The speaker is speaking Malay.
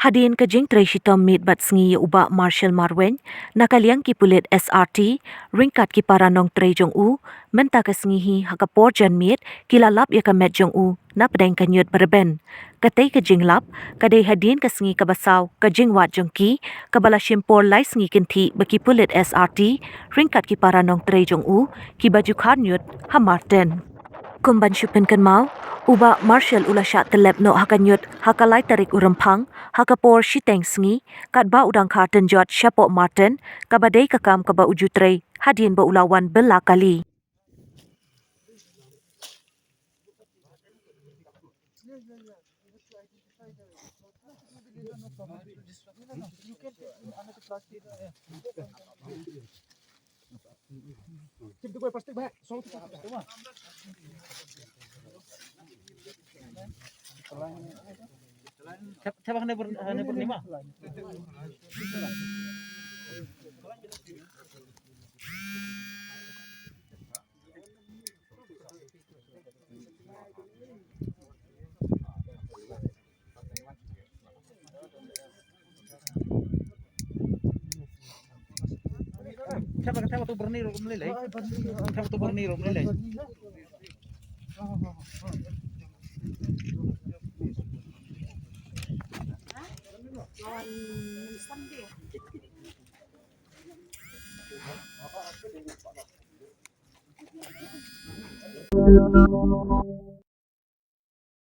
Hadien ke Jingtrei Shitom Miet bat Sngi uba Marshall Màrwéíñ, nakaliang ki Pulit SRT, rynkat ki para Nongtrei jong mynta ke Sngi hakapor jan miet kilalap ya ke met jong napdeng ke ñiut rben. Katei ke jing lap, kadei Hadien ke Sngi ke basau ke jing wat jong kabala shimpor lai Sngi kynthih bagi Pulit SRT, rynkat ki para Nongtrei jong kiba khar ñiut ha marten. Kumban pynkynmaw, uba Marshall ulasha tyllep no hakanyut hakalai tarik Rymphang, hakapor shiteng Sngi, katba udang khar tenjot shapo marten, kabadei kakam kaba Jingtrei Hadien ba ulawan bela kali. Siapa tu berni rom lelai? Siapa tu berni rom lelai? Lawan